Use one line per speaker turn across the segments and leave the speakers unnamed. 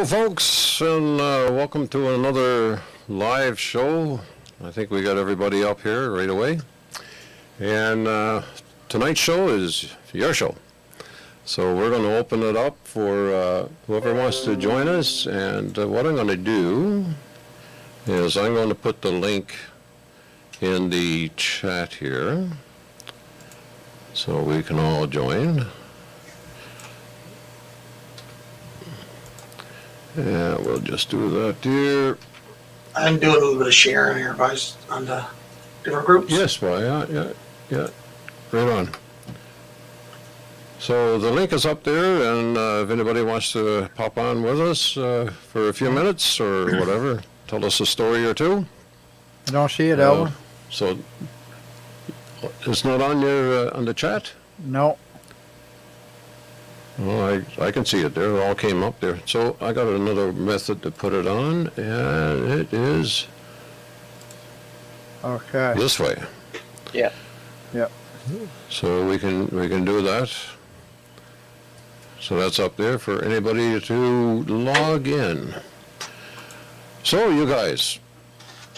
folks, and welcome to another live show. I think we got everybody up here right away. And tonight's show is your show. So we're going to open it up for whoever wants to join us. And what I'm going to do is I'm going to put the link in the chat here so we can all join. Yeah, we'll just do that here.
I'm doing a little bit of sharing here, guys, on the different groups.
Yes, well, yeah. Right on. So the link is up there, and if anybody wants to pop on with us for a few minutes or whatever, tell us a story or two.
I don't see it, Elvin.
So it's not on your on the chat?
No.
Well, I can see it there. It all came up there. So I got another method to put it on, and it is
Okay.
this way.
Yeah.
Yep.
So we can do that. So that's up there for anybody to log in. So you guys,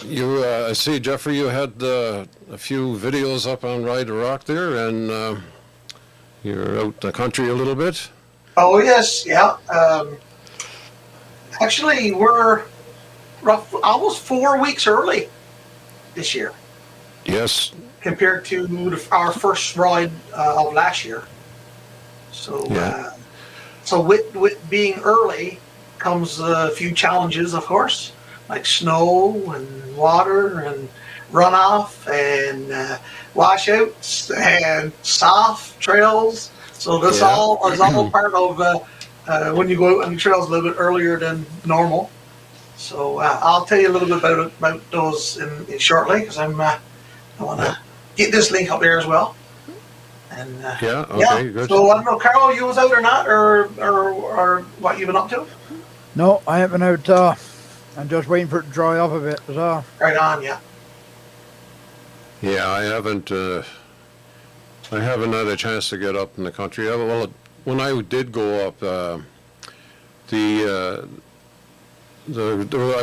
I see, Jeffrey, you had a few videos up on Ride the Rock there, and you're out the country a little bit.
Oh, yes, yeah. Actually, we're almost 4 weeks early this year.
Yes.
Compared to our first ride of last year. So,
Yeah.
So with being early comes a few challenges, of course, like snow and water and runoff and washouts and soft trails. So this all is all part of when you go out on the trails a little bit earlier than normal. So I'll tell you a little bit about those in shortly, because I want to get this link up there as well. And
good.
So I don't know, Carl, you was out or not, or what you've been up to?
No, I haven't been out. I'm just waiting for it to dry up a bit.
Right on, yeah.
Yeah, I haven't had a chance to get up in the country. Well, when I did go up, I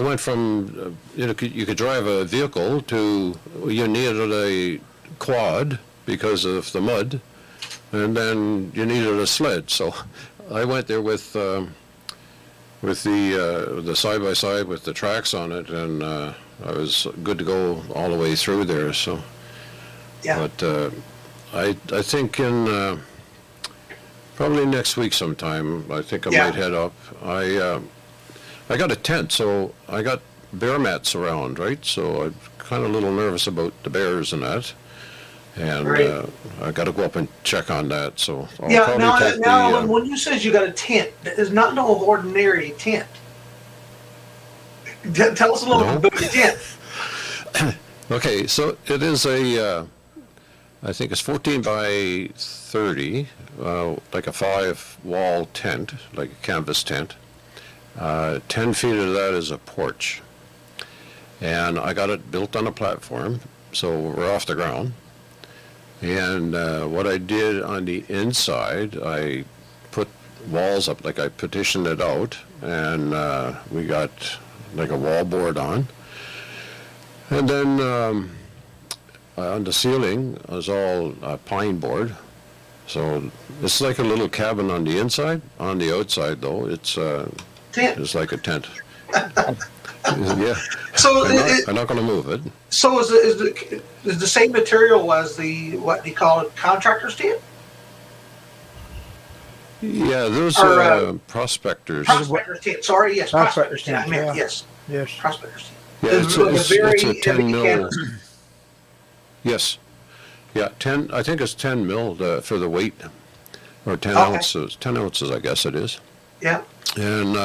went from you could drive a vehicle to you needed a quad because of the mud, and then you needed a sled. So I went there with the side by side with the tracks on it, and I was good to go all the way through there. So
yeah.
But I think in probably next week sometime, I think I might head up. I got a tent, so I got bear mats around, right? So I'm kind of a little nervous about the bears and that. And I got to go up and check on that. So I'll probably take
when you says you got a tent, it's not no ordinary tent. Tell us a little bit about your tent.
Okay, so it is I think it's 14 by 30, like a 5-wall tent, like a canvas tent. 10 feet of that is a porch. And I got it built on a platform, so we're off the ground. And what I did on the inside, I put walls up, like I petitioned it out, and we got like a wall board on. And then on the ceiling is all pine board. So it's like a little cabin on the inside. On the outside, though, it's like a tent. Yeah.
So
I'm not going to move it.
So is the same material as what do you call it, contractor's tent?
Yeah, those are prospectors.
Prospector's tent. Sorry, yes, prospector's tent. I meant yes.
Yes.
Prospector's tent.
Yeah, it's a 10 mil. Yes. Yeah, 10. I think it's 10 mil for the weight, or 10 ounces. 10 ounces, I guess it is.
Yeah.
And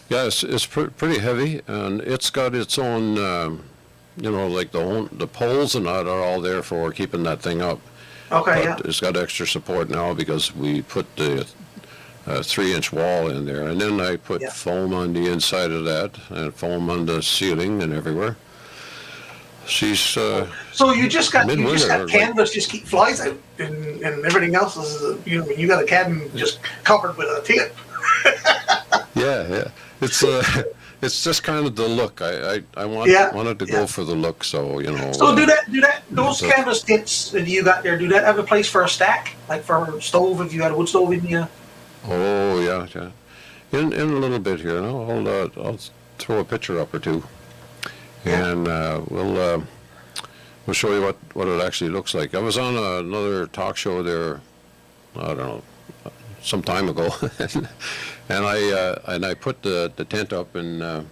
yeah, it's pretty heavy, and it's got its own, like the poles and that are all there for keeping that thing up.
Okay.
But it's got extra support now because we put the 3-inch wall in there, and then I put foam on the inside of that, and foam on the ceiling and everywhere. She's
so you just got canvas, just keep flies out, and everything else is you got a cabin just covered with a tent.
Yeah. It's it's just kind of the look. I wanted to go for the look, so
So those
so-
canvas tents that you got there, do that have a place for a stack? Like for a stove, if you had a wood stove in you?
Oh yeah. In a little bit here. No, I'll throw a picture up or two,
Yeah.
and we'll show you what it actually looks like. I was on another talk show there, I don't know, some time ago, and I put the tent up, and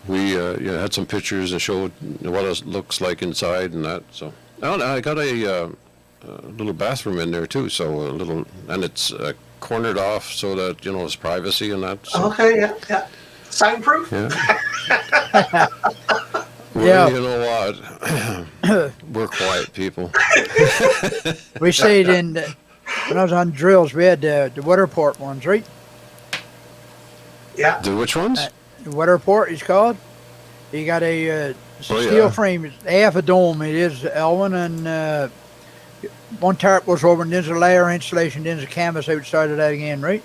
we had some pictures and showed what it looks like inside and that. So I got a little bathroom in there too, so a little, and it's cornered off so that it's privacy and that. So,
Okay, yeah. Soundproof?
yeah. Well,
Yeah.
you know what? We're quiet people.
We stayed in, when I was on drills, we had the Weatherport ones, right?
Yeah.
The which ones?
The Weatherport is called. You got a
Oh,
steel
yeah.
frame, it's half a dome it is, Elwin, and one tarp goes over, and there's a layer of insulation, then there's a canvas outside of that again, right?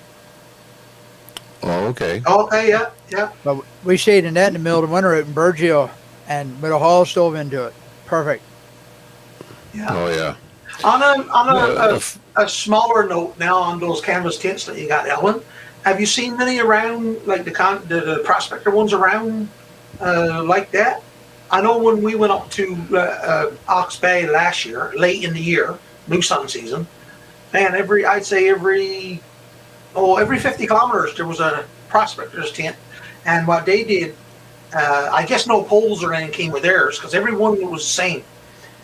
Oh, okay.
Okay, yeah.
But we stayed in that in the middle of the winter out in Burgeo, and with a hall stove into it. Perfect.
Yeah.
Oh, yeah.
On
Uh,
a smaller note now on those canvas tents that you got, Ellen, have you seen many around, like the prospector ones around like that? I know when we went up to Ox Bay last year, late in the year, new sun season, man, I'd say every 50 kilometers there was a prospector's tent, and what they did, I guess no poles or anything came with theirs because every one was the same,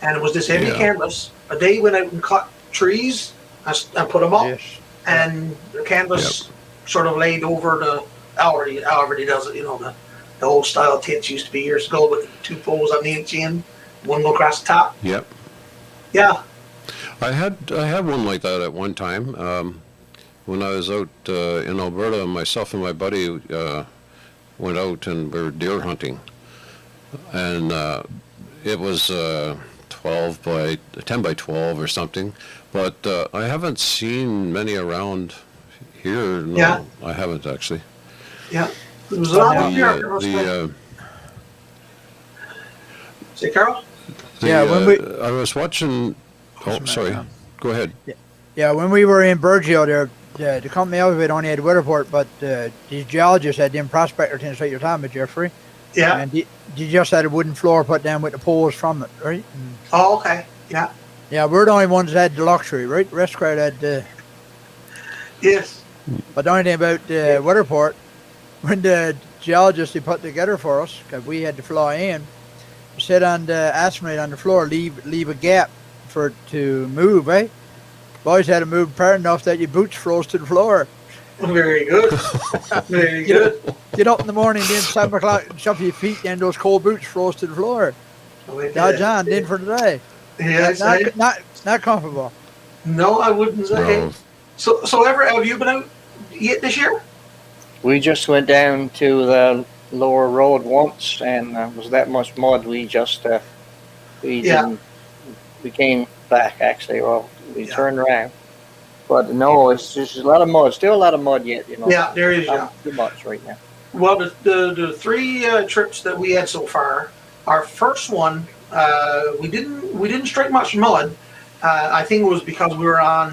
and it was this heavy
Yeah.
canvas. But they went out and cut trees and put them up,
Yes.
and the canvas sort of laid over the however he does it. The old style tents used to be years ago with two poles on each end, one go across the top.
Yep.
Yeah,
I had one like that at one time. When I was out in Alberta, myself and my buddy went out and we were deer hunting, and it was 10 by 12 or something. But I haven't seen many around here. No,
Yeah.
I haven't actually.
yeah. There was a lot of
The,
deer. Say, Carol?
Yeah, when we-
I was watching. Oh, sorry. Go ahead.
Yeah, when we were in Burgeo there, the company I was with only had Weatherport, but these geologists had them prospector tents like you're talking about, Jeffrey.
Yeah.
And you just had a wooden floor put down with the poles from it, right? And,
Oh, okay. Yeah.
yeah, we're the only ones that had the luxury, right? The rest of the crowd had
Yes.
but the only thing about Weatherport, when the geologists they put together for us, because we had to fly in, they said on the aspirate on the floor, leave a gap for it to move, eh? Boys had to move far enough that your boots froze to the floor.
Very good. Very good.
Get up in the morning, then 7 o'clock, and shove your feet, then those cold boots froze to the floor. Dodge on, then for the day.
Yes.
Not comfortable.
No, I wouldn't say.
No.
So ever have you been out yet this year?
We just went down to the lower road once, and was that much mud. We just we
Yeah.
didn't. We came back actually. Well, we
Yeah.
turned around, but no, it's just a lot of mud. Still a lot of mud yet.
Yeah, there is. Yeah.
Not too much right now.
Well, the three trips that we had so far, our first one, we didn't strike much mud. I think it was because we were on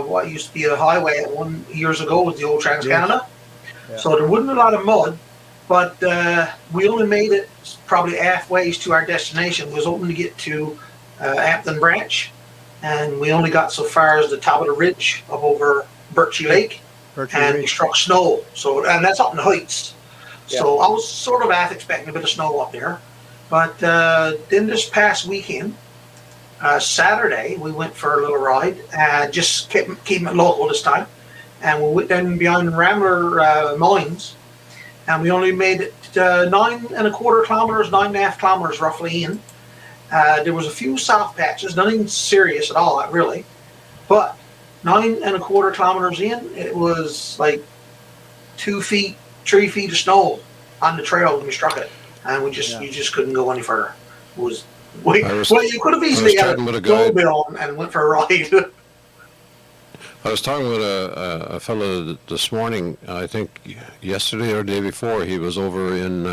what used to be a highway at years ago with the old Trans Canada,
Yeah.
so there wasn't a lot of mud. But we only made it probably halfway to our destination. We was hoping to get to Hampton Branch, and we only got so far as the top of the ridge up over Birchie Lake, and we struck snow. So, and that's up in the heights. So I was sort of half expecting a bit of snow up there. But then this past weekend, Saturday, we went for a little ride, just keeping it local this time. And we went down behind Rambler Mines, and we only made it 9.25 kilometers, 9.5 kilometers roughly in. There was a few soft patches, nothing serious at all, really. But 9.25 kilometers in, it was like 2 feet, 3 feet of snow on the trail when we struck it, and you just couldn't go any further. It was you could have easily got
chatting with
a
a guy.
snowmobile and went for a ride.
I was talking with a fellow this morning, I think yesterday or the day before, he was over in,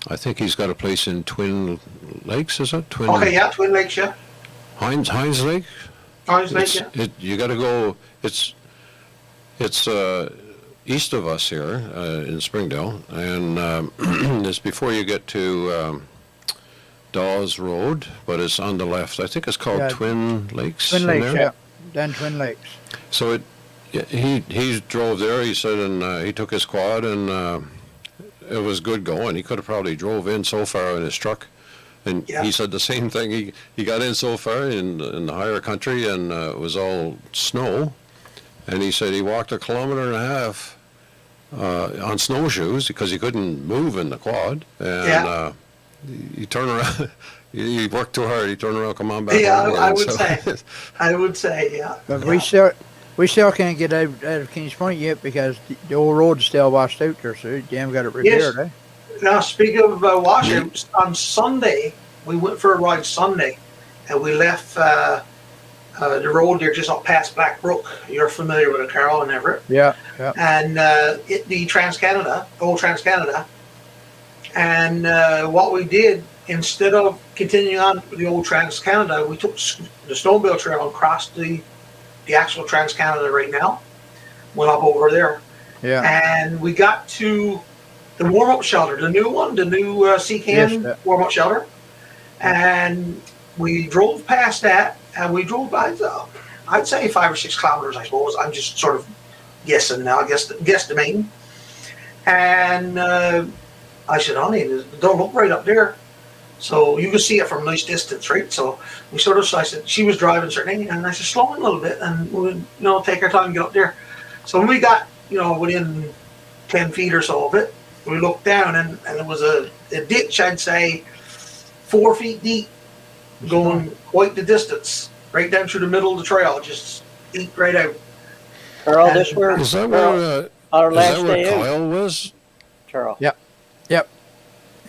I think he's got a place in Twin Lakes, is it?
Okay, yeah, Twin Lakes, yeah.
Hines Lake?
Hines Lake, yeah.
You gotta go, it's east of us here, in Springdale, and, it's before you get to, Dawes Road, but it's on the left. I think it's called
Yeah.
Twin Lakes.
Twin
in
Lakes,
there.
yeah. Down Twin Lakes.
So he drove there. He said, and he took his quad, and it was good going. He could have probably drove in so far in his truck, and
Yeah.
he said the same thing. He got in so far in the higher country, and it was all snow, and he said he walked 1.5 kilometers on snowshoes because he couldn't move in the quad, and
Yeah.
he turned around. He worked too hard. He turned around, come on back.
Yeah,
home
I
again.
would
So-
say. I would say, yeah.
But
Yeah.
we still can't get out of Kings Point yet because the old road's still washed out there, so they haven't got it repaired, eh?
Now, speaking of washouts, on Sunday, we went for a ride Sunday, and we left the road there just up past Black Brook. You're familiar with it, Carol and Everett.
Yeah, yeah.
And the Trans-Canada, old Trans-Canada. And what we did, instead of continuing on with the old Trans-Canada, we took the Snowmobile Trail and crossed the actual Trans-Canada right now. Went up over there.
Yeah.
And we got to the warm-up shelter, the new one, the new CCAN
Yes,
warm-up shelter. And we drove past that, and we drove by, I'd say 5 or 6 kilometers, I suppose. I'm just sort of guessing now, guesstimating. And I said, honey, it don't look right up there. So you can see it from a nice distance, right? So we sort of, so I said, she was driving certainly, and I said, slow in a little bit, and we'll, take our time and get up there. So when we got, within 10 feet or so of it, we looked down, and it was a ditch, I'd say, 4 feet deep, going quite the distance, right down through the middle of the trail, just eat right out.
Carl, this where
Is that
Carl,
where,
our
is
last
that where
day out.
Kyle was?
Carl.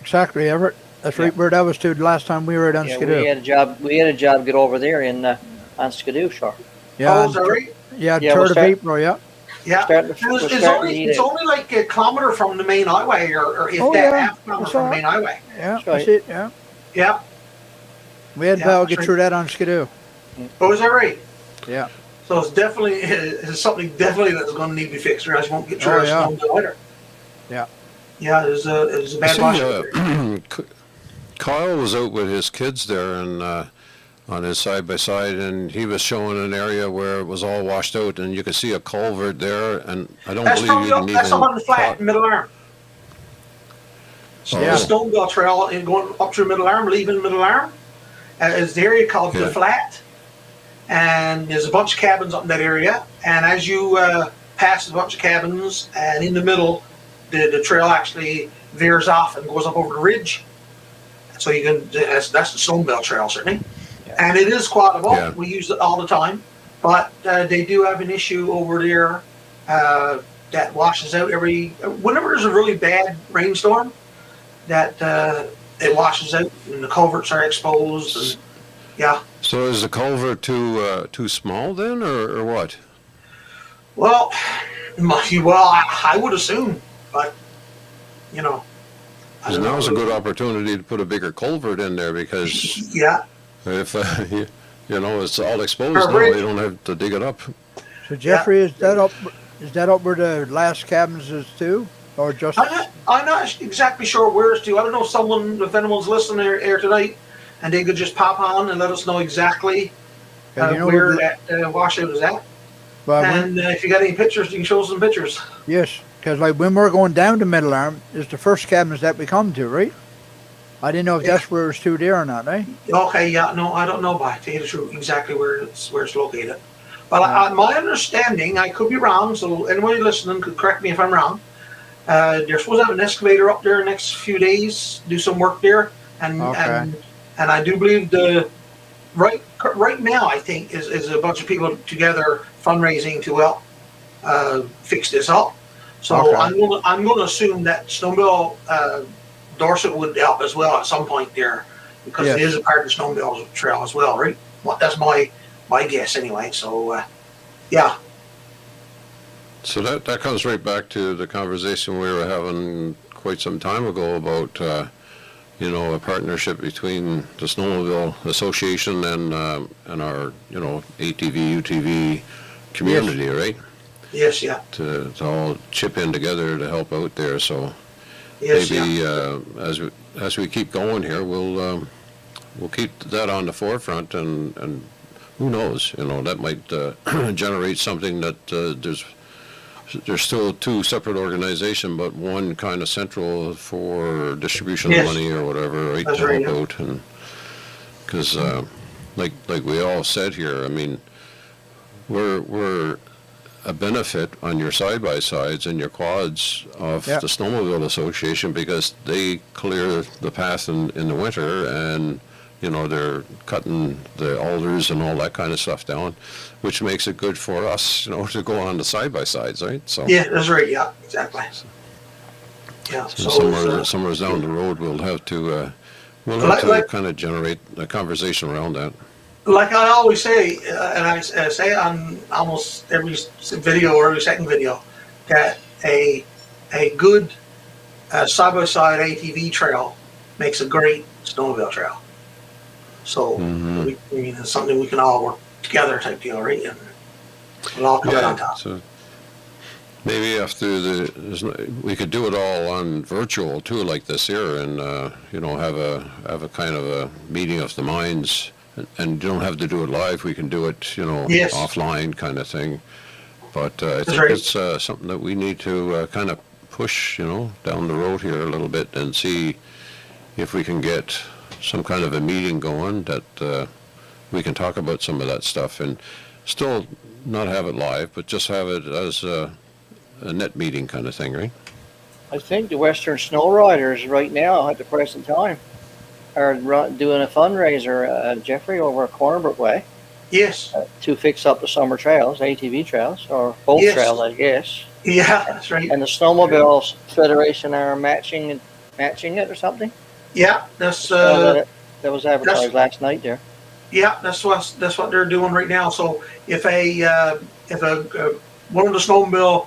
Exactly, Everett. That's right where that was too the last time we were down
Yeah,
Skidoo.
we had a job. We had a job get over there in on Skidoo, sure.
Yeah,
Oh, is that right?
yeah,
Yeah, we'll
3rd of
start-
April, yeah.
Yeah.
Starting to,
It was-
we're
it's
starting to
only,
eat
it's
it.
only like a kilometer from the main highway, or if
Oh,
that,
yeah.
half a kilometer
That's
from
all
the main highway.
Yeah,
That's
that's
right.
it, yeah.
Yeah.
We had
Yeah,
Val
that's
get
right.
through that on Skidoo.
Oh, is that right?
Yeah.
So it's definitely it's something definitely that's going to need to be fixed, or else you won't get through
Oh,
our
yeah.
snow later.
Yeah.
Yeah, it was a bad
See,
washout.
Kyle was out with his kids there and on his side by side, and he was showing an area where it was all washed out, and you could see a culvert there, and I don't
That's
believe
probably
you
up,
can
that's
even.
up on the flat in Middle Arm. So
Yeah.
the Stonewall Trail and going up through Middle Arm, leaving Middle Arm, is the area called the
Yeah.
Flat, and there's a bunch of cabins up in that area. And as you pass a bunch of cabins, and in the middle, the trail actually veers off and goes up over the ridge. So you can that's the Stonewall Trail certainly, and it is quadable.
Yeah.
We use it all the time, but they do have an issue over there that washes out whenever there's a really bad rainstorm. That it washes out and the culverts are exposed. And, yeah.
So is the culvert too small then, or what?
Well, I would assume, but I
Because
don't know.
now's a good opportunity to put a bigger culvert in there, because
Yeah.
if it's all exposed
Or a
now,
bridge.
they don't have to dig it up.
So Jeffrey, is that up where the last cabins is too? Or just
I'm not exactly sure where it's to. I don't know if anyone's listening here tonight, and they could just pop on and let us know exactly
Yeah, you know
where
where
that washout is at.
well,
And if you got any pictures, you can show us some pictures.
yes, because like when we're going down to Middle Arm, is the first cabins that we come to, right? I didn't know if
Yeah.
that's where it's to there or not, eh?
Okay, yeah, no, I don't know, but I tell you the truth, exactly where it's located. But
Yeah.
my understanding, I could be wrong, so anybody listening could correct me if I'm wrong. They're supposed to have an excavator up there the next few days, do some work there, and
Okay.
and I do believe right now I think is a bunch of people together fundraising to help fix this up. So
Okay.
I'm going to assume that Snowmobile Dorset would help as well at some point there, because it
Yes.
is a part of the Snowmobile Trail as well, right? Well, that's my guess anyway. So yeah,
So that comes right back to the conversation we were having quite some time ago about, a partnership between the Snowmobile Association and our, ATV, UTV community, right?
Yes, yeah.
To all chip in together to help out there. So
Yes,
maybe
yeah.
as we keep going here, we'll keep that on the forefront, and who knows, that might generate something that there's still two separate organizations, but one kind of central for distribution
Yes.
of money or whatever, right,
That's
to
right,
help
yeah.
out. And because like we all said here, I mean, we're a benefit on your side-by-sides and your quads of
Yeah.
the Snowmobile Association, because they clear the path in the winter, and they're cutting the alders and all that kind of stuff down, which makes it good for us, to go on the side-by-sides, right? So
Yeah, that's right, yeah, exactly. Yeah, so
somewhere down the road, we'll have to kind of generate a conversation around that.
like I always say, and I say on almost every video or every second video, that a good side-by-side ATV trail makes a great snowmobile trail. So
Mhm.
I mean, it's something we can all work together type deal, right? And we'll all come out on top.
So maybe after we could do it all on virtual too, like this here, and have a kind of a meeting of the minds, and you don't have to do it live. We can do it,
Yes.
offline kind of thing. But I think
right.
it's something that we need to kind of push, down the road here a little bit, and see if we can get some kind of a meeting going that we can talk about some of that stuff, and still not have it live, but just have it as a net meeting kind of thing, right?
I think the Western Snow Riders right now at the present time are doing a fundraiser, Jeffrey, over at Cornerbrook Way
Yes.
to fix up the summer trails, ATV trails, or both
Yes.
trails, I guess.
Yeah, that's right.
And the Snowmobile Federation are matching it or something.
Yeah, that's
That was advertised last night there.
yeah, that's what they're doing right now. So if one of the snowmobile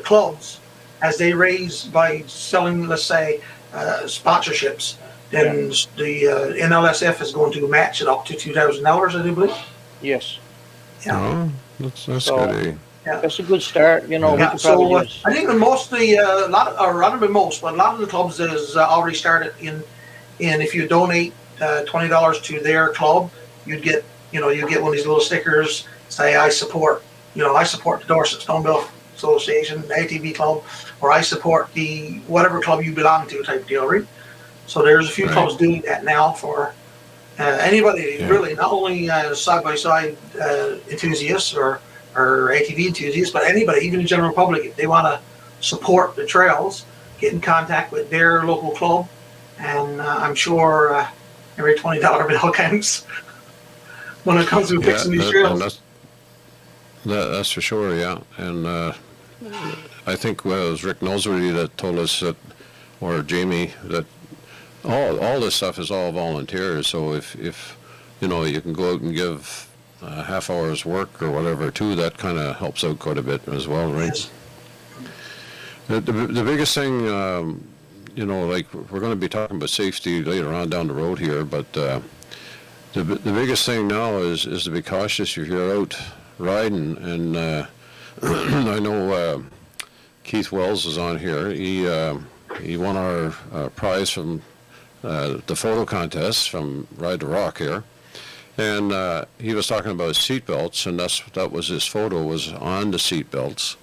clubs, as they raise by selling, let's say, sponsorships, then the NLSF is going to match it up to $2,000, I do believe.
Yes.
Yeah.
Oh, that's
So-
good.
That's a good start. We
Yeah,
could probably
so
use.
I think that most of the but a lot of the clubs is already started in if you donate $20 to their club, you'd get one of these little stickers, say I support the Dorset Snowmobile Association, ATV club, or I support the whatever club you belong to type deal, right? So there's a few
Right.
clubs doing that now for anybody,
Yeah.
really, not only side-by-side enthusiasts or ATV enthusiasts, but anybody, even the general public, if they want to support the trails, get in contact with their local club, and I'm sure every $20 bill counts when it comes to fixing these
And
trails.
that's for sure, yeah. And I think it was Rick Nosworthy that told us that, or Jamie, that all this stuff is all volunteers. So if you can go out and give a half hour's work or whatever too, that kind of helps out quite a bit as well, right?
Yes.
The biggest thing, like we're going to be talking about safety later on down the road here, but the biggest thing now is to be cautious if you're out riding. And I know Keith Wells is on here. He won our prize from the photo contest from Ride to Rock here. And he was talking about seat belts, and that was his photo, was on the seat belts.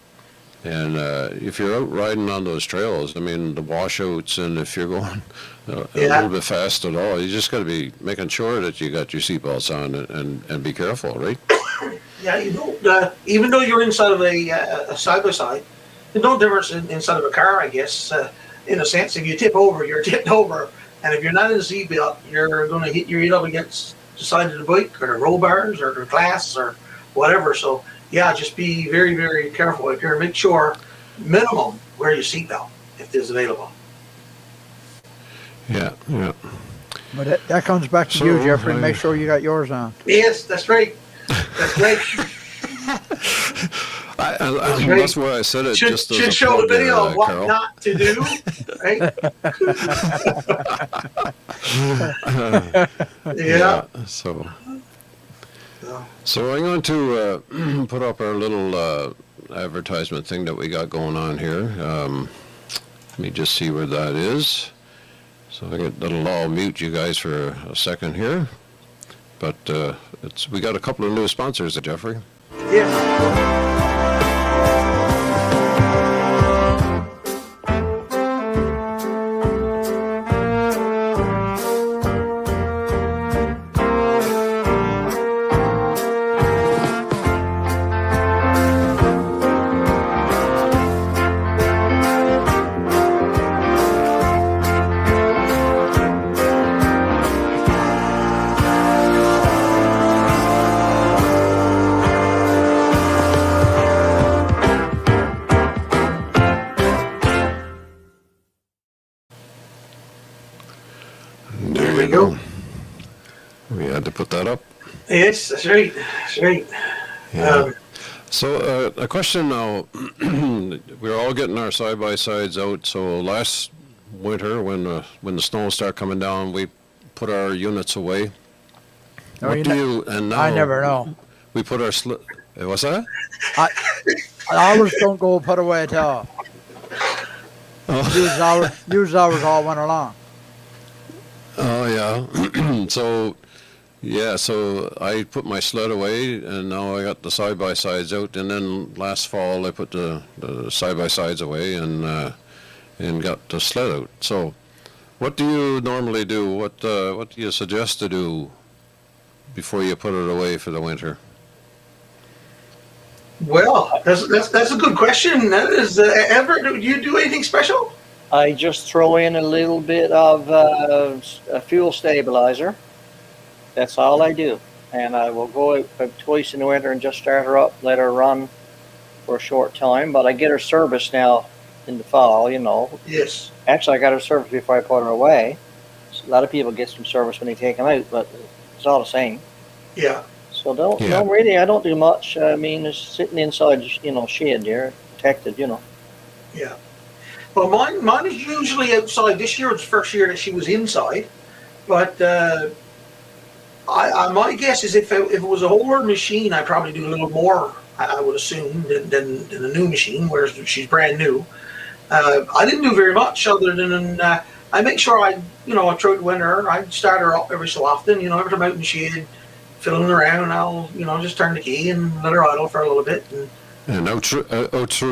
And if you're out riding on those trails, I mean, the washouts, and if you're going a little bit fast at all, you just got to be making sure that you got your seat belts on, and be careful, right?
Yeah, even though you're inside of a side-by-side, there's no difference inside of a car, I guess, in a sense. If you tip over, you're tipped over. And if you're not in a seatbelt, you're going to hit your head up against the side of the bike or the roll bars or the glass or whatever. So, yeah, just be very, very careful if you're make sure minimum wear your seatbelt if it's available.
Yeah.
But that comes back to you, Jeffrey. Make sure you got yours on.
Yes, that's right. That's right.
That's why I said it.
Should,
Just as
should
a
show the
plug there,
video of what
Carol.
not to do, right? Yeah.
So.
So,
So I'm going to put up our little advertisement thing that we got going on here. Let me just see where that is. So I'll mute you guys for a second here. But we got a couple of new sponsors, Jeffrey.
yeah.
There
we go.
We had to put that up.
Yes, that's right. That's right.
Yeah. So a question now. We're all getting our side-by-sides out. So last winter, when the snow started coming down, we put our units away.
No,
What
you
do
ne-
you, and now
I never know.
we put our what's that?
I ours don't go put away at all.
Oh.
Use ours all winter long.
Oh yeah. So I put my sled away, and now I got the side by sides out. And then last fall I put the side by sides away and got the sled out. So, what do you normally do? What do you suggest to do before you put it away for the winter?
Well, that's a good question. That is, do you do anything special?
I just throw in a little bit of a fuel stabilizer. That's all I do. And I will go out about twice in the winter and just start her up, let her run for a short time. But I get her serviced now in the fall, you know.
Yes.
Actually, I got her serviced before I put her away. So a lot of people get some service when they take them out, but it's all the same.
Yeah.
So I don't do much. I mean, it's sitting inside, shade there, protected,
Yeah. Well, mine is usually outside. This year was the first year that she was inside, but my guess is if it was an older machine, I'd probably do a little more. I would assume than a new machine, whereas she's brand new. I didn't do very much other than I make sure I try to win her. I'd start her up every so often. Every time out in the shade, fiddling around, I'll just turn the key and let her idle for a little bit.
And out through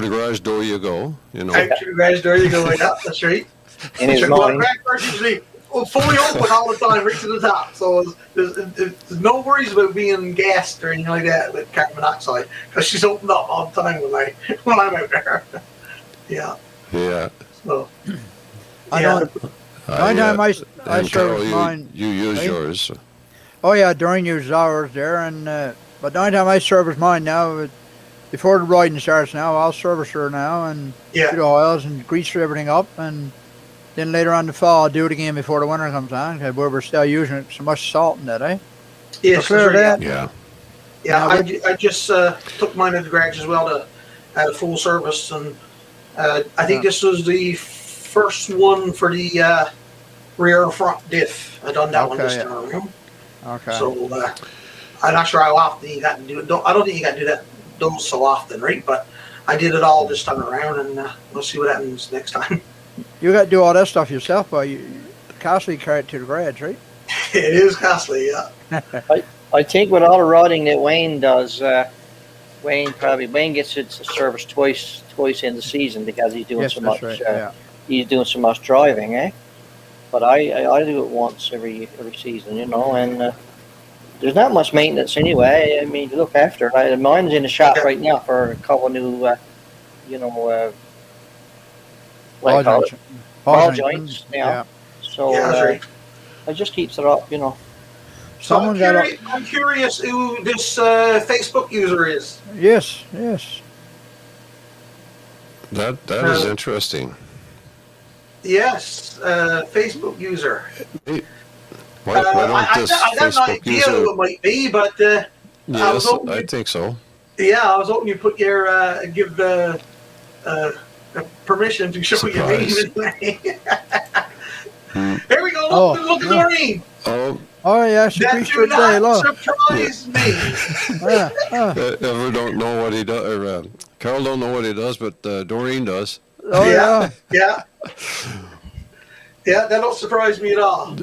the garage door you go.
Out through the garage door you go. Yeah, that's right.
In his
The
mind.
garage door's usually fully open all the time, right to the top. So there's no worries about being gassed or anything like that with carbon monoxide because she's opened up all the time when I'm out there. Yeah.
Yeah.
So.
I
Yeah.
don't. The only time I
And Carol,
service mine.
you use
right?
yours.
Oh yeah, during use hours there, and but the only time I service mine now, before the riding starts now, I'll service her now and
Yeah.
do the oils and grease everything up, and then later on in the fall I'll do it again before the winter comes on, because we're still using so much salt in that, eh?
Yes.
So clear
that's right,
that.
Yeah.
Yeah,
Now,
I just took mine to the garage as well to add a full service, and I think this was the first one for the rear and front diff. I done that one
Okay,
this
yeah.
time around.
Okay.
So I'm not sure how often you got to do it. I don't think you got to do those so often, right? But I did it all this time around, and we'll see what happens next time.
You got to do all that stuff yourself, but you constantly carry it to the garage, right?
It is costly, yeah.
I think with all the riding that Wayne does, Wayne gets it serviced twice in the season because he's doing
Yes,
so
that's
much.
right. Yeah.
He's doing so much driving, eh? But I do it once every season, and there's not much maintenance anyway. I mean, to look after it. Mine's in the shop
Okay.
right now for a couple of new,
Ball joints.
ball joints now. So
Yeah, that's right.
I just keeps it up,
So
Someone got a,
I'm curious who this Facebook user is.
yes.
That is interesting.
Yes, Facebook user.
Why don't
I
this
got an
Facebook
idea
user?
who it might be, but I was
Yes,
hoping
I think so.
Yeah, I was hoping you put your give uh, permission to show your name.
Surprise.
Here we go.
Oh,
Look at
yeah.
Doreen.
Oh,
Oh yeah, she
That
preached
do
for today,
not
look.
surprise me.
ever don't know what he does, or Carol don't know what he does, but Doreen does.
Oh yeah.
yeah, yeah. That don't surprise me at all.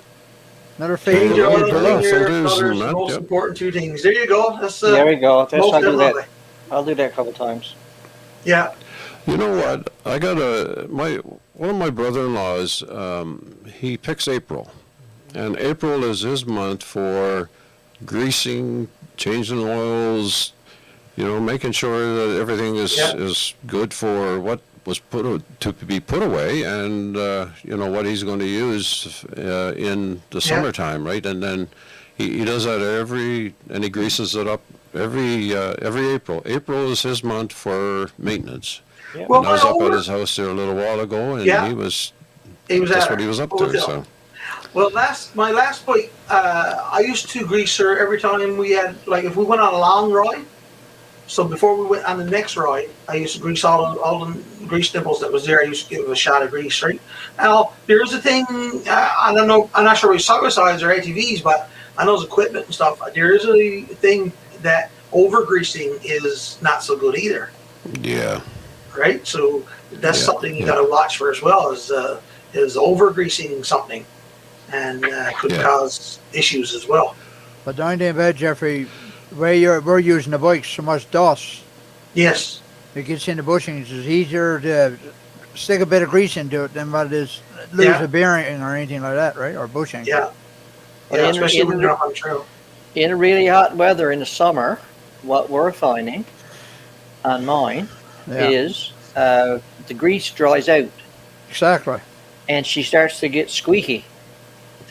Another
Change
favorite
your
Well,
word
oil,
for
yeah,
clean
love.
your
sometimes
colors, the
not,
most
yep.
important two things. There you go. That's
There we go. That's
most
I'll do
lovely.
that. I'll do that a couple times.
Yeah,
You know what? I got one of my brother-in-laws. He picks April, and April is his month for greasing, changing oils. You know, making sure that everything
Yeah.
is good for what was to be put away, and you know what he's going to use in the summertime, right? And then he does that and he greases it up every April. April is his month for maintenance.
Yeah.
Well,
And I was
my
up at
older-
his house there a little while ago, and
Yeah.
he was
he was
that's
at
what
her.
he was up
What was
to.
it?
So
Well, my last bike, I used to grease her every time we had, like, if we went on a long ride. So before we went on the next ride, I used to grease all the grease nipples that was there. I used to give it a shot of grease, right? Now, there's a thing, I don't know, I'm not sure if it's side-by-sides or ATVs, but I know it's equipment and stuff. There is a thing that over-greasing is not so good either,
yeah,
right? So that's
Yeah,
something you
yeah.
got to watch for as well, is over-greasing something, and could
Yeah.
cause issues as well.
But down there in bed, Jeffrey, where we're using the bikes so much dust,
Yes.
it gets in the bushings. It's easier to stick a bit of grease into it than what it is lose
Yeah.
a bearing or anything like that, right? Or bushing.
Yeah.
But
Yeah,
in-
especially
in
when
the-
you're on the trail.
In really hot weather in the summer, what we're finding on mine
Yeah,
is the grease dries out
exactly.
and she starts to get squeaky.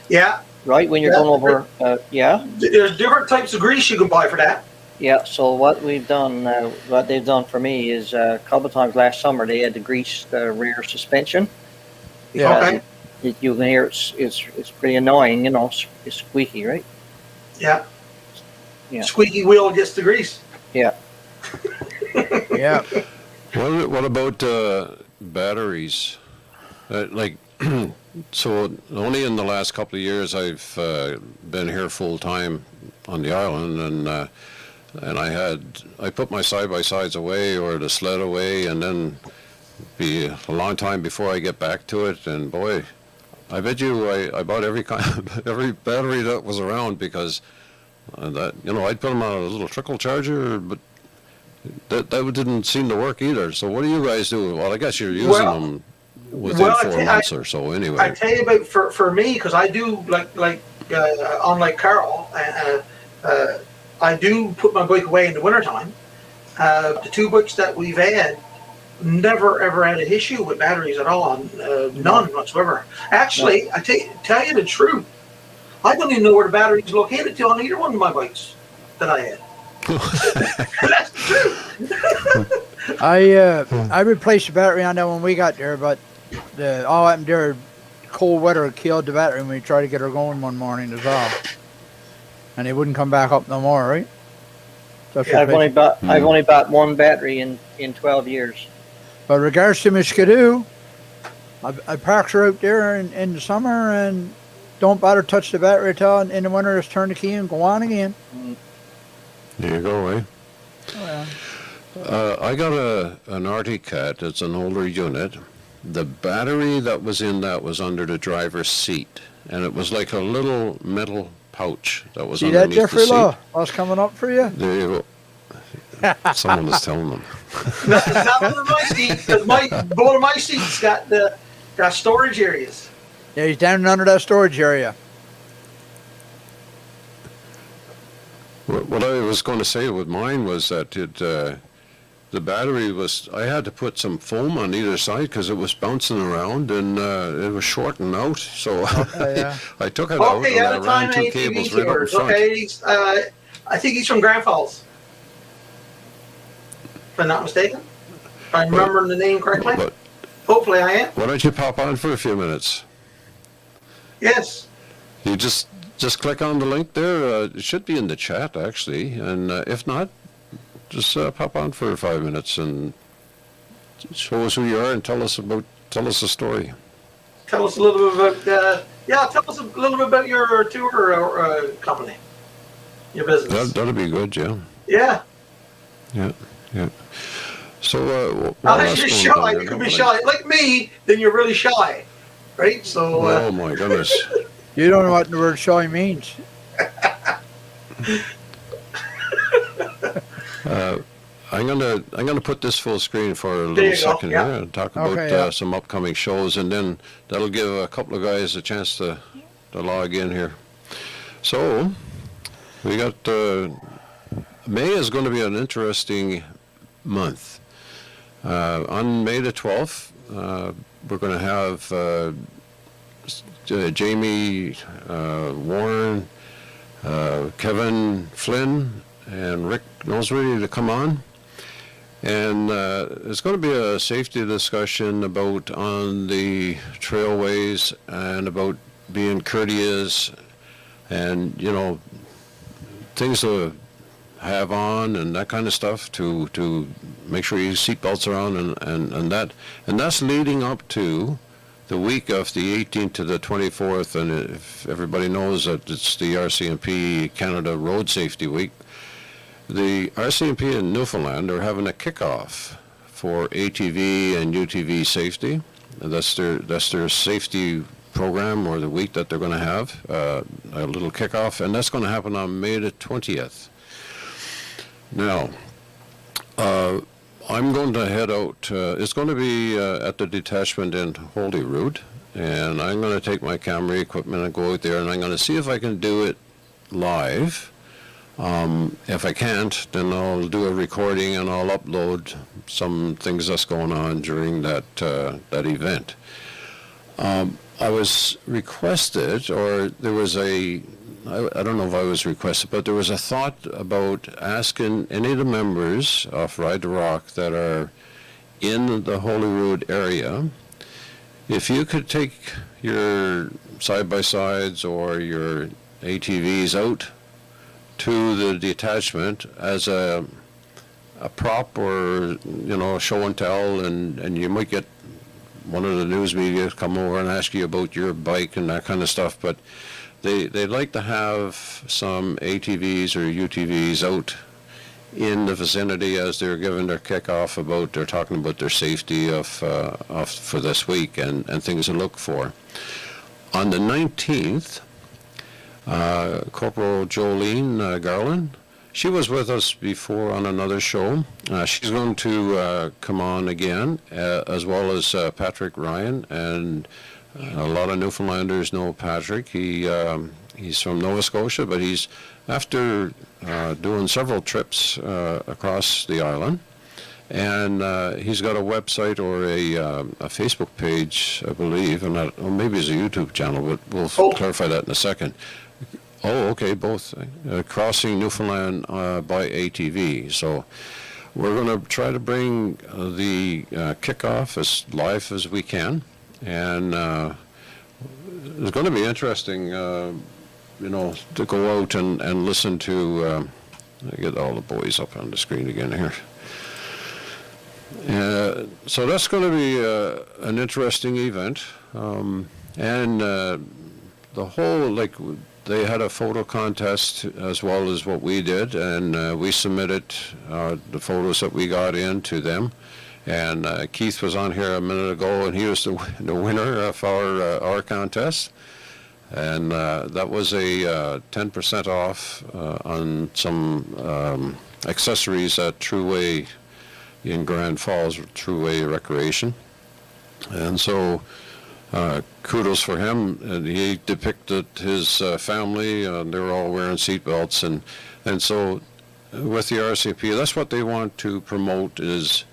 Yeah.
Right when you're
Yeah.
going over, yeah.
There's different types of grease you can buy for that.
Yeah, so what we've done, what they've done for me is a couple of times last summer they had to grease the rear suspension.
Yeah.
Okay.
You can hear it's pretty annoying, you know, it's squeaky, right?
Yeah.
Yeah.
Squeaky wheel gets the grease.
Yeah.
What about batteries? Like, so only in the last couple of years I've been here full time on the island, and I put my side by sides away or the sled away, and then be a long time before I get back to it. And boy, I bet you I bought every every battery that was around because that I'd put them on a little trickle charger, but that didn't seem to work either. So what do you guys do? Well, I guess you're using
Well-
them within
well,
4 months or so anyway.
I tell you about for me, because I do unlike Carl, I do put my bike away in the wintertime. The two bikes that we've had never ever had an issue with batteries at all, none whatsoever. Actually, I tell you the truth, I don't even know where the battery's located to on either one of my bikes that I had. That's the truth.
I replaced the battery on that when we got there, but all happened there, cold weather killed the battery when we tried to get her going one morning as well. And it wouldn't come back up no more, right? That's
I've only
replaced-
bought one battery in 12 years.
But regards to my Skidoo, I parks her out there in the summer and don't bother touch the battery at all. And in the winter, just turn the key and go on again.
There you go, eh?
Oh, yeah.
I got an Arctic Cat. It's an older unit. The battery that was in that was under the driver's seat, and it was like a little metal pouch that was
See that,
underneath the
Jeffrey
seat.
Law? What's coming up for you?
There you go. Someone is telling them.
Not one of my seats, because one of my seats got storage areas.
Yeah, he's down under that storage area.
What I was going to say with mine was that the battery was, I had to put some foam on either side because it was bouncing around and it was shorting out. So
yeah.
I took it out
Okay,
and
at
I
a time,
ran two
ATV
cables right up in
tours.
front.
Okay, I think he's from Grand Falls, if I'm not mistaken. If I'm remembering the name correctly.
But
Hopefully I am.
why don't you pop on for a few minutes?
Yes.
You just click on the link there. It should be in the chat actually, and if not, just pop on for 5 minutes and show us who you are and tell us a story.
Tell us a little bit about, tell us a little bit about your tour company, your business.
That'll be good, yeah.
Yeah.
Yeah. So,
Unless you're shy, you could be shy. Like me, then you're really shy, right? So.
Oh my goodness.
You don't know what the word shy means.
I'm gonna put this full screen for a
There
little
you go,
second
yeah.
here and talk about
Okay, yeah.
some upcoming shows, and then that'll give a couple of guys a chance to log in here. So we got May is going to be an interesting month. On May the 12th, we're going to have Jamie Warren, Kevin Flynn, and Rick Nosworthy to come on. And it's going to be a safety discussion about on the trailways and about being courteous and, things to have on and that kind of stuff to make sure your seatbelts are on and that. And that's leading up to the week of the 18th to the 24th. And if everybody knows that it's the RCMP Canada Road Safety Week, the RCMP in Newfoundland are having a kickoff for ATV and UTV safety. That's their safety program or the week that they're going to have, a little kickoff, and that's going to happen on May the 20th. Now, I'm going to head out. It's going to be at the detachment in Holyrood, and I'm going to take my camera equipment and go out there, and I'm going to see if I can do it live. If I can't, then I'll do a recording and I'll upload some things that's going on during that event. I was requested, or there was I don't know if I was requested, but there was a thought about asking any of the members of Ride the Rock that are in the Holyrood area, if you could take your side-by-sides or your ATVs out to the detachment as a prop or, show and tell, and you might get one of the news media come over and ask you about your bike and that kind of stuff, but they'd like to have some ATVs or UTVs out in the vicinity as they're giving their kickoff they're talking about their safety for this week and things to look for. On the 19th, Corporal Jolene Garland, she was with us before on another show. She's going to come on again, as well as Patrick Ryan, and a lot of Newfoundlanders know Patrick. He's from Nova Scotia, but he's after doing several trips across the island, and he's got a website or a Facebook page, I believe, or maybe it's a YouTube channel, but we'll clarify that in a second. Oh, okay, both. Crossing Newfoundland by ATV. So we're going to try to bring the kickoff as live as we can. And it's going to be interesting, to go out and listen to, get all the boys up on the screen again here. So that's going to be an interesting event. And the whole, they had a photo contest as well as what we did, and we submitted the photos that we got in to them. And Keith was on here a minute ago, and he was the winner of our contest. And that was a 10% off on some accessories at Trueway in Grand Falls, Trueway Recreation. And so kudos for him. And he depicted his family. They were all wearing seatbelts, and so with the RCMP, that's what they want to promote. Is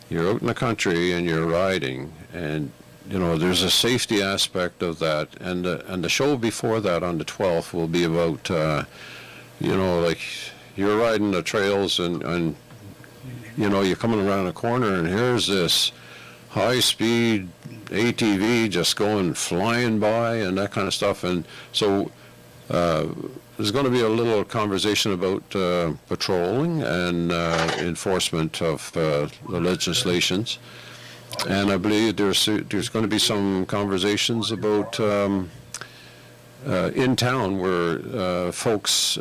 you're out in the country and you're riding, and there's a safety aspect of that. And the show before that on the 12th will be about you're riding the trails and you're coming around a corner and here's this high-speed ATV just flying by and that kind of stuff. And so there's there's going to be a little conversation about patrolling and enforcement of the legislations. And I believe there's going to be some conversations about in town where folks,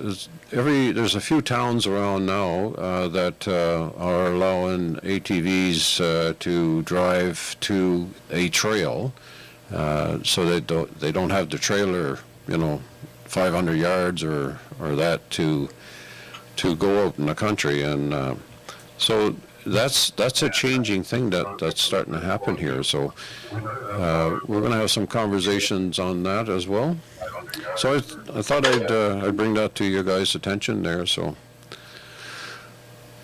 there's a few towns around now that are allowing ATVs to drive to a trail, so they don't have the trailer, 500 yards or that to go out in the country, and so that's a changing thing that's starting to happen here. So we're going to have some conversations on that as well. So I thought I'd bring that to your guys' attention there. So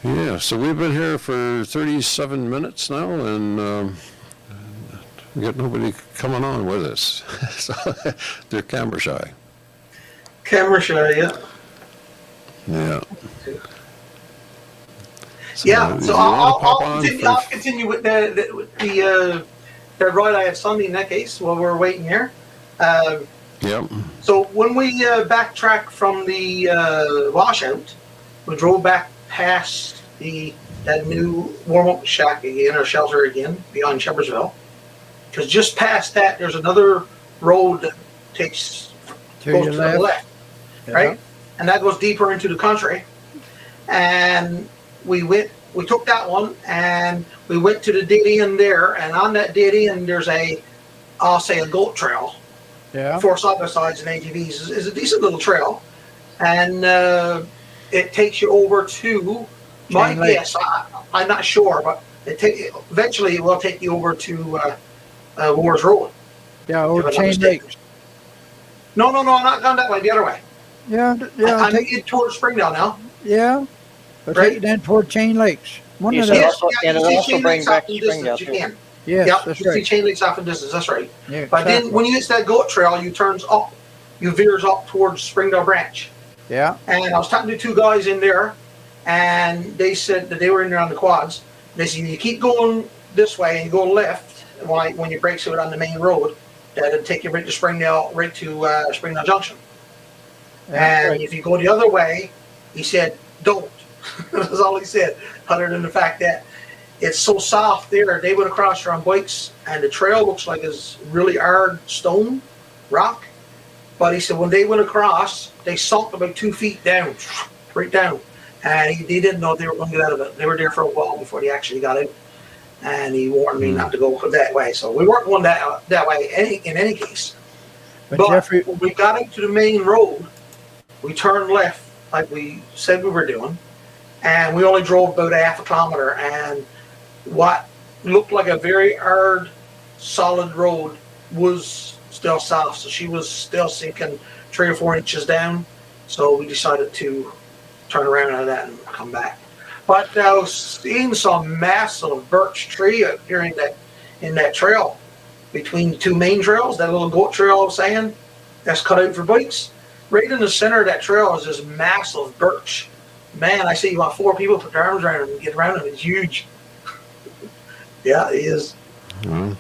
yeah, so we've been here for 37 minutes now, and we got nobody coming on with us. So they're camera shy.
Camera shy, yeah.
Yeah.
Yeah,
if
so
you wanna pop
I'll
on
continue,
for-
I'll continue with the ride I have Sunday in that case while we're waiting here.
Yep.
So when we backtracked from the washout, we drove back past that new warm-up shack again, or shelter again, beyond Shepherdsville. Because just past that, there's another road that takes
To
goes
your
to the left,
Yeah.
right? And that goes deeper into the country. And we took that one, and we went to the dead end there. And on that dead end, there's I'll say a goat trail.
Yeah.
For side-by-sides and ATVs is a decent little trail, and it takes you over to my
Chain Lake.
guess. I'm not sure, but eventually it will take you over to Wars Road.
Yeah,
If
or
I'm not
Chain
mistaken.
Lakes.
No, I'm not going that way. The other way.
Yeah,
I'm headed towards Springdale now.
yeah. I'll
Right.
take you down toward Chain Lakes. One
You
of
see
those.
also- and
you
it
see
also
chain
bring
links
back
off in
Springdale,
distance. You
too.
can.
Yes,
Yeah,
that's
you see
right.
chain links off in distance. That's right.
Yeah,
But then
exactly.
when you hit that goat trail, you turns up, you veers up towards Springdale Branch.
Yeah.
And I was talking to two guys in there, and they said that they were in there on the quads. They said, you keep going this way and you go left when you break out on the main road, that'll take you right to Springdale Junction.
Yeah,
And
right.
if you go the other way, he said, don't. That's all he said, other than the fact that it's so soft there. They went across there on bikes, and the trail looks like it's really hard stone, rock. But he said when they went across, they sunk about 2 feet down, right down. And they didn't know they were going to get out of it. They were there for a while before they actually got out. And he warned me not to go that way. So we weren't going that way in any case.
But
But
Jeffrey,
when we got out to the main road, we turned left like we said we were doing. And we only drove about a half a kilometer. And what looked like a very hard, solid road was still soft. So she was still sinking 3 or 4 inches down. So we decided to turn around out of that and come back. But I was seeing some massive birch tree out here in that trail between the two main trails. That little goat trail I was saying, that's cut out for bikes. Right in the center of that trail is this massive birch. Man, I see about 4 people put their arms around it and get around it. It's huge. Yeah, it is.
Well,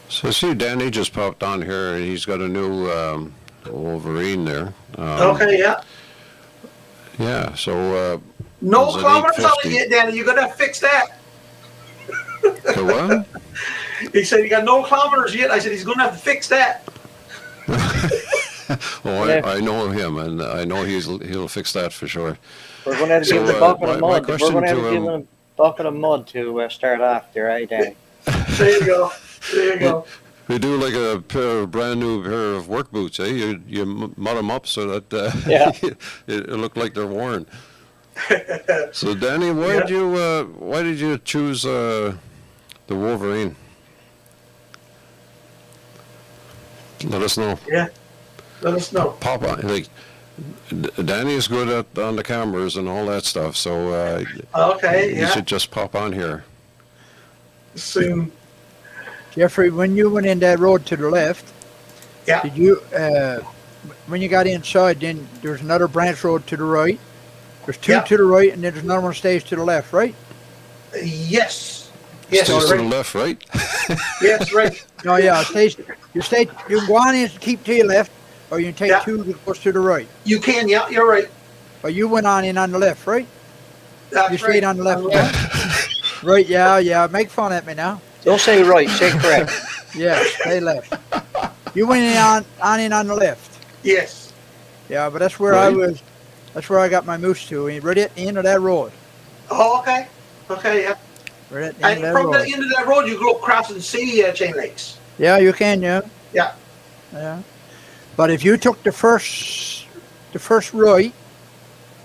so I see Danny just popped on here, and he's got a new Wolverine there.
Okay, yeah.
Yeah, so
No
Is it
kilometers on it
850?
yet, Danny. You're going to have to fix that.
so what?
He said, you got no kilometers yet. I said, he's going to have to fix that.
Oh,
Yeah.
I know him, and I know he'll fix that for sure.
We're going to have to
So,
give him a bucket
my
of mud. We're
question
going to have
to
to give
him-
him a bucket of mud to start off there, eh, Danny?
There you go. There you go.
We do like a brand new pair of work boots, eh? You mud them up so that
Yeah.
it look like they're worn. So Danny, why did you choose the Wolverine? Let us know.
Yeah. Let us know.
Pop on, like Danny is good on the cameras and all that stuff, so
Okay,
you
yeah.
should just pop on here.
Soon.
Jeffrey, when you went in that road to the left,
Yeah.
did you, when you got inside, then there's another branch road to the right. There's 2
Yeah.
to the right, and then there's another one stays to the left, right?
Yes. Yes,
Stays to the
right.
left, right?
Yes, right.
No, yeah, it stays. You can go on in and keep to your left, or you can take
Yeah.
2 that goes to the right.
You can, yeah, you're right.
But you went on in on the left, right?
That's
You stayed
right.
on the left.
left.
Right, yeah. Make fun at me now.
Don't say right, say correct.
Yeah, stay left. You went in on the left.
Yes.
Yeah, but that's where I
Right.
was. That's where I got my moose to. Right at the end of that road.
Oh, okay. Okay, yeah.
Right at the end
And
of that
from the
road.
end of that road, you go across and see chain lakes.
Yeah, you can, yeah.
Yeah.
Yeah. But if you took the first right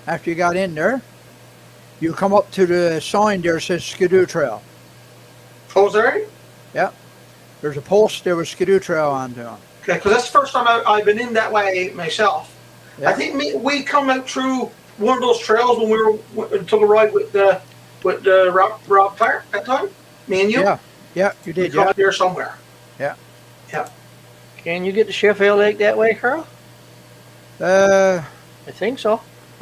after you got in there, you come up to the sign there that says Skidoo Trail.
Oh, sorry?
There's a post there with Skidoo Trail on there.
Okay, because that's the first time I've been in that way myself.
Yeah.
I think we come out through one of those trails when we took a ride with Rob Clark that time. Me and you.
Yeah, you
We
did,
come
yeah.
out there somewhere.
Can you get to Sheffield Lake that way, Carl?
I
I think so.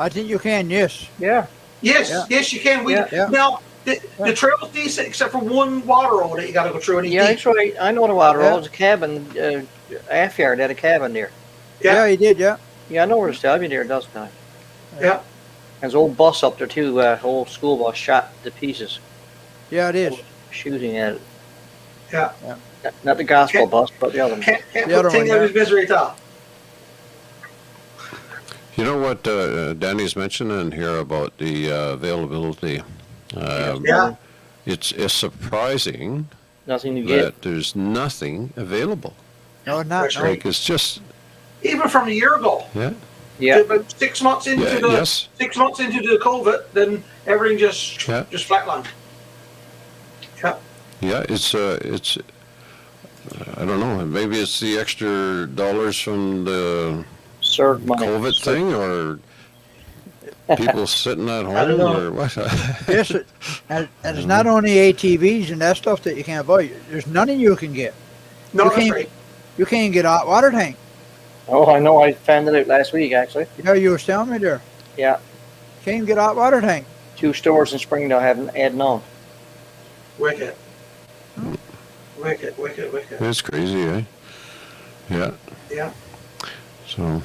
think you can, yes.
Yeah.
Yes,
Yeah.
yes, you can. We
Yeah.
now the trail's decent except for one water road that you got to go through. And
Yeah, that's right. I know the water
Yeah.
road. There's a cabin, half yard at a cabin there.
Yeah.
Yeah, you did, yeah.
Yeah, I know where to stay. I've been there, doesn't I?
Yeah.
There's an old bus up there too. Old school bus shot to pieces,
Yeah, it is.
shooting at it.
Yeah.
Not the gospel
Okay.
bus, but the other one.
Can't
The other
put thing
one,
out of his misery at all.
You know what Danny's mentioning here about the availability?
Yeah.
It's surprising
Nothing to get.
that there's nothing available.
No, not.
That's
No.
right.
Like, it's just,
Even from a year ago.
yeah,
Yeah.
About 6 months into
yeah,
the
yes,
6 months into the COVID, then everything just
Yeah.
flatlined. Yeah.
yeah, it's, I don't know, maybe it's the extra dollars from the
Surge money.
COVID thing, or people sitting at
I don't
home,
know.
or what?
Yes, and it's not only ATVs and that stuff that you can't buy. There's nothing you can get.
No,
You
that's
can't-
right.
You can't get a hot water tank.
Oh, I know. I found it out last week, actually.
Yeah, you was telling me there.
Yeah.
Can't get a hot water tank.
2 stores in Springdale haven't had none.
Wicked. Wicked.
It's crazy, eh? Yeah,
Yeah.
so,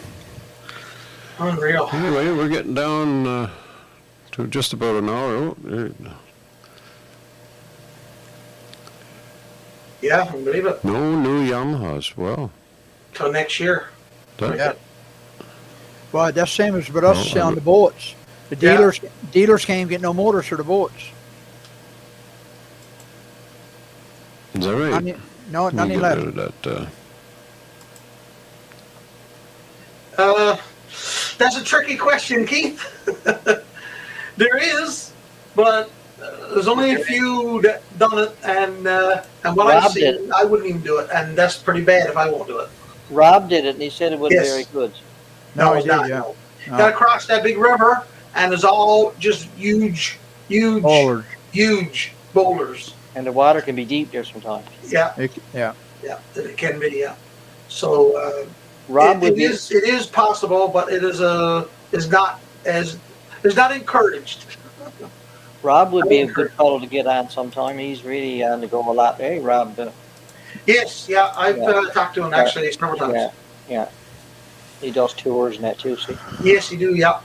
Unreal.
anyway, we're getting down to just about an hour. Oh,
Yeah, I believe it.
no new Yamahas, well,
Till next year.
that,
Yeah. Well, that's the same as with us
No,
selling
I'm-
the boats. The
Yeah.
dealers can't get no motors for the boats.
is that right?
None
We'll get
left.
rid of that,
That's a tricky question, Keith. There is, but there's only a few that done it, and what I've
Rob did
seen, I wouldn't even do it, and that's pretty bad if I won't do it.
Rob did it, and he said it wasn't
Yes.
very good.
No,
it's
he did,
not.
yeah.
No.
No.
Got to cross that big river, and it's all just huge
Bowlers.
boulders.
And the water can be deep there sometimes.
Yeah,
Yeah.
that it can be. Yeah. So
Rob would
it
be.
is possible, but is not encouraged.
Rob would be a good fellow to get on sometime. He's really on the go a lot. Hey, Rob.
Yes, yeah, I've
Yeah.
talked to him actually several times.
Yeah, yeah. He does tours and that too. See.
Yes, you do. Yeah,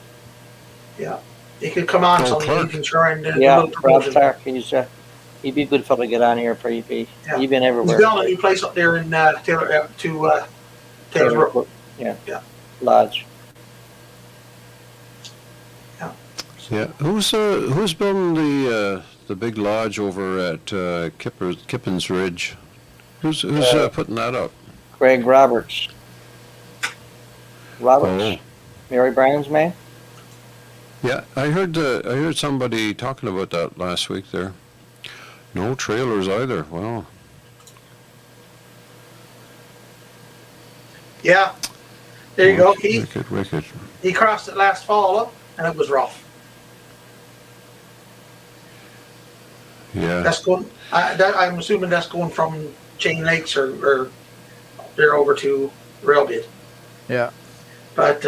yeah. He could come on
Oh,
someday.
Clark.
You can try and do a
Yeah,
little
Rob
promotion.
Clark. He'd be a good fellow to get on here for EP.
Yeah.
He's been
He's
everywhere.
building a new place up there in Taylor Taylor's Brook.
Yeah.
Yeah.
Lodge.
yeah. Who's building the big lodge over at Kippens Ridge? Who's putting that up?
Greg Roberts. Roberts.
Oh.
Mary Brown's man.
Yeah, I heard somebody talking about that last week there. No trailers either. Wow.
Yeah. There you go, Keith.
Wicked.
He crossed it last fall, and it was rough.
Yeah.
That's going. I'm assuming that's going from Chain Lakes or they're over to Railbed.
Yeah.
But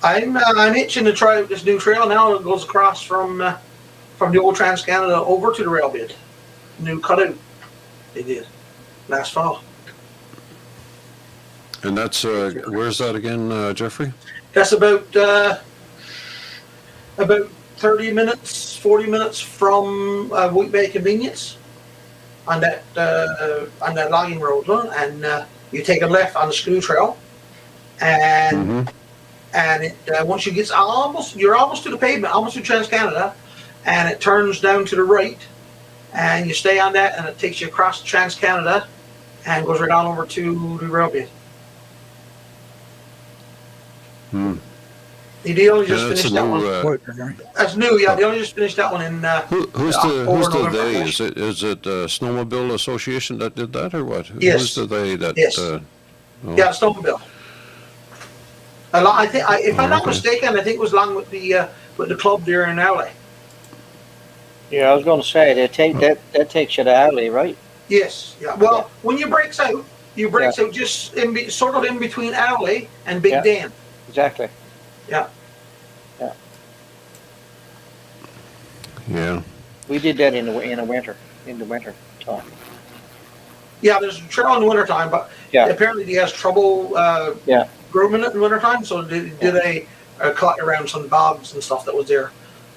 I'm itching to try this new trail now. It goes across from the old Trans Canada over to the Railbed. New cutout they did last fall.
And that's, where's that again, Jeffrey?
That's about 30 minutes, 40 minutes from Wheat Bay Convenience on that logging road, and you take a left on the Screw Trail, and
Mm-hmm.
once you get you're almost to the pavement, almost to Trans Canada, and it turns down to the right, and you stay on that, and it takes you across Trans Canada, and goes right on over to the railway.
Hmm.
They only just
Yeah, that's
finished
a
that one.
new,
That's new, yeah. They only just finished that one in.
who's
October,
the
November.
they? Is it Snowmobile Association that did that, or what?
Yes.
Who's the they that?
Yes.
Oh.
Yeah, Snowmobile. I think, if I'm not
Okay.
mistaken, I think it was along with the club there in LA.
Yeah, I was going to say that takes you to Alley, right?
Yes, yeah. Well, when you breaks out, out just sort of in between LA and Big
Yeah.
Dan.
Exactly.
Yeah.
Yeah.
We did that in the winter time.
Yeah, there's a trail in the wintertime, but
Yeah.
apparently he has trouble
Yeah.
grooming it in the wintertime, so they did a cut around some bogs and stuff that was there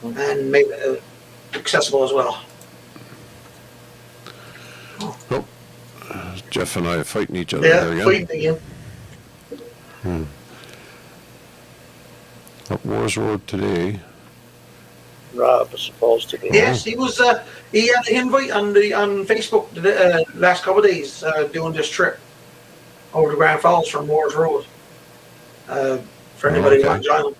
Mhm.
and made it accessible as well.
Jeff and I are fighting each other
Yeah,
there again.
fighting again.
Up Wars Road today.
Rob was supposed to be.
Yes, he was. He had an invite on Facebook the last couple of days doing this trip over to Grand Falls from Moores Road. For anybody who wants to join him.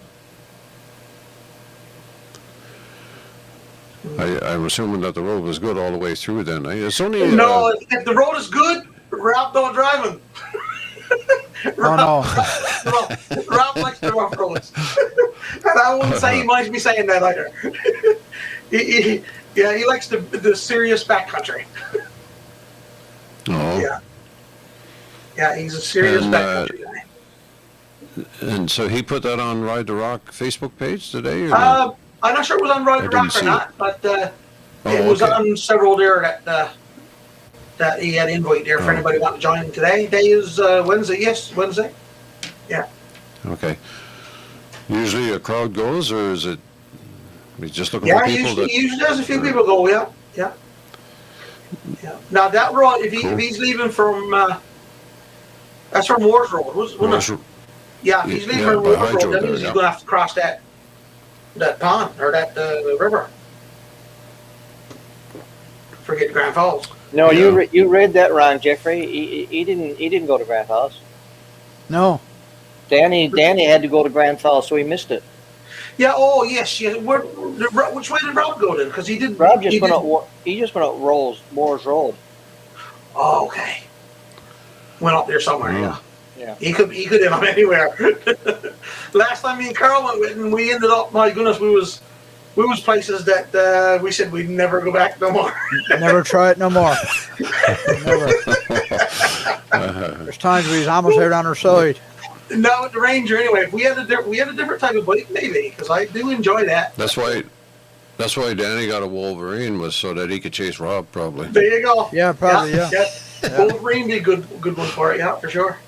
I'm assuming that the road was good all the way through then. It's only
No, if the road is good, Rob don't drive him. Rob likes the rough roads, and I wouldn't say he minds me saying that either. He likes the serious backcountry.
oh.
Yeah, he's a serious
And,
backcountry guy.
And so he put that on Ride the Rock Facebook page today? Or not?
I'm not sure it was on Ride
I
the
didn't
Rock or
see
not, but it
Oh,
was
okay.
on several there that he had invite there for
Oh.
anybody wanting to join him today. Day is Wednesday. Yes, Wednesday.
Okay. Usually a crowd goes, or is it he's just looking
Yeah,
for people
usually has a few people go. Yeah. Now that road, if
Cool.
he's leaving from, that's from Moores Road, wasn't
Wars-
it? Yeah, if he's leaving
Yeah,
from
by
Moores
Hydro
Road, that
there,
means
yeah.
he's going to have to cross that pond or that river. Forget Grand Falls.
No,
Yeah.
you read that wrong, Jeffrey. He didn't go to Grand Falls.
No.
Danny had to go to Grand Falls, so he missed it.
Yeah. Oh, yes. Which way did Rob go then? Because he did.
Rob just
he
went
did-
up. He just went up Moores Road.
Oh, okay. Went up there somewhere.
Mm.
Yeah.
Yeah.
He could have gone anywhere. Last time me and Carl went with, and we ended up. My goodness, we was places that we said we'd never go back no more.
Never try it no more. Never. There's times we was almost out on our side.
No, with the Ranger anyway. If we had a different type of bike, maybe, because I do enjoy that.
That's why Danny got a Wolverine, was so that he could chase Rob, probably.
There you go.
Yeah, probably, yeah.
Wolverine be a good one for it. Yeah, for sure.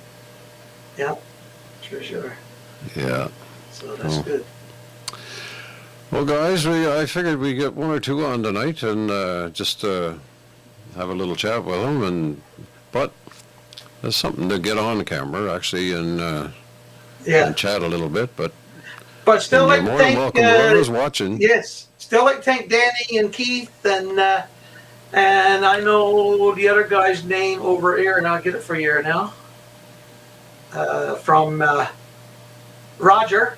Yeah, for sure.
Yeah.
So that's
Oh.
good.
Well, guys, I figured we'd get one or two on tonight and just have a little chat with them. But there's something to get on the camera, actually, and chat a little bit. But
still
you're
like to
more than
thank.
welcome, whoever's watching.
Yes, still like to thank Danny and Keith and I know the other guy's name over here, and I'll get it for you now. From Roger,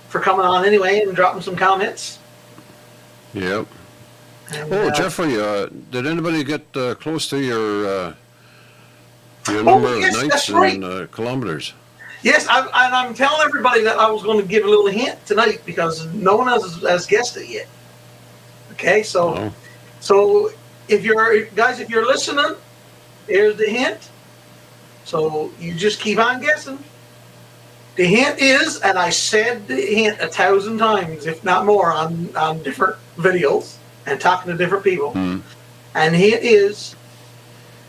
for coming on anyway and dropping some comments.
Yep.
And,
Oh, Jeffrey, did anybody get close to your number of
yes,
nights
that's right.
and kilometers?
Yes, I'm telling everybody that I was going to give a little hint tonight because no one has guessed it yet. Okay, so
Oh.
so if you're listening, here's the hint. So you just keep on guessing. The hint is, and I said the hint 1,000 times, if not more, on different videos and talking to different people.
Hmm.
And the hint is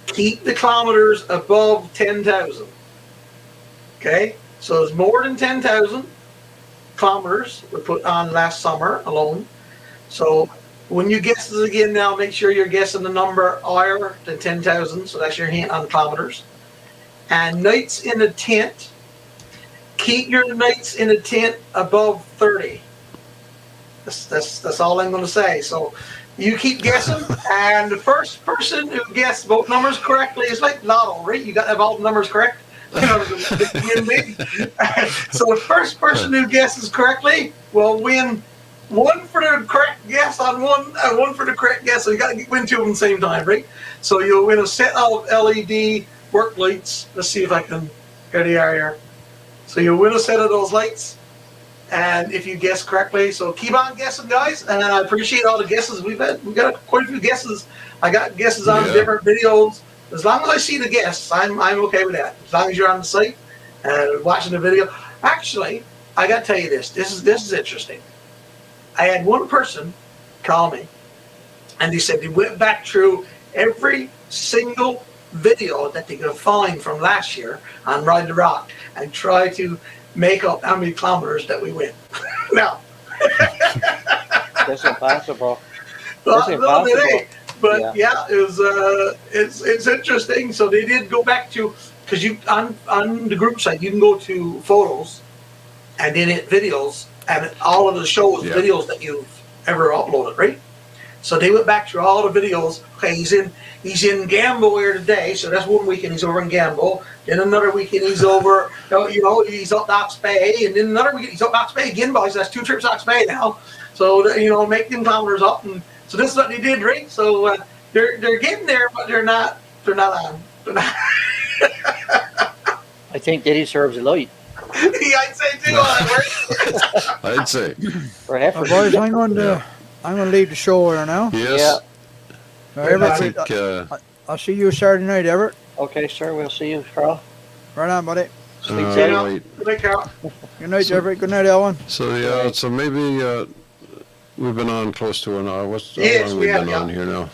keep the kilometers above 10,000. Okay, so it's more than 10,000 kilometers we put on last summer alone. So when you guess this again now, make sure you're guessing the number higher than 10,000. So that's your hint on kilometers. And nights in a tent, keep your nights in a tent above 30. That's all I'm going to say. So you keep guessing, and the first person who gets both numbers correctly is like lotto, right? You got to have all the numbers correct. You know, to win big. So the first person who guesses correctly will win one for the correct guess on one, and one for the correct guess. So you got to win two of them at the same time, right? So you'll win a set of LED work lights. Let's see if I can get the area. So you'll win a set of those lights, and if you guess correctly, so keep on guessing, guys. And I appreciate all the guesses we've had. We got quite a few guesses. I got guesses on different videos. As long as I see the guests, I'm okay with that. As long as you're on the site and watching the video. Actually, I got to tell you this. This is interesting. I had one person call me, and they said they went back through every single video that they could find from last year on Ride the Rock and try to make up how many kilometers that we went. Now,
That's impossible.
well,
That's
no, it
impossible.
ain't. But yeah, it was. It's interesting. So they did go back to, because you on the group site you can go to photos, and then hit videos, and all of the shows
Yeah.
videos that you've ever uploaded, right? So they went back through all the videos. Okay, he's in Gambo here today, so that's one weekend he's over in Gambo. Then another weekend he's over, he's up Ox Bay, and then another weekend he's up Ox Bay again, boys. That's 2 trips Ox Bay now. So make them kilometers up, and so this is what they did, right? So they're getting there, but they're not on. They're not.
I think that he serves a light.
Yeah, I'd say too. Right?
I'd say.
For heifer.
Boys, I'm going to leave the show here now.
Yes. I think,
I'll see you Saturday night, Everett.
Okay, sir. We'll see you, Carl.
Right on, buddy.
Speak
all
to you.
right.
Good night, Carl.
Good night, Everett. Good night, Ellen.
So yeah, so maybe we've been on close to an hour. How
Yes,
long
we
we
have,
been
yeah.
on here now?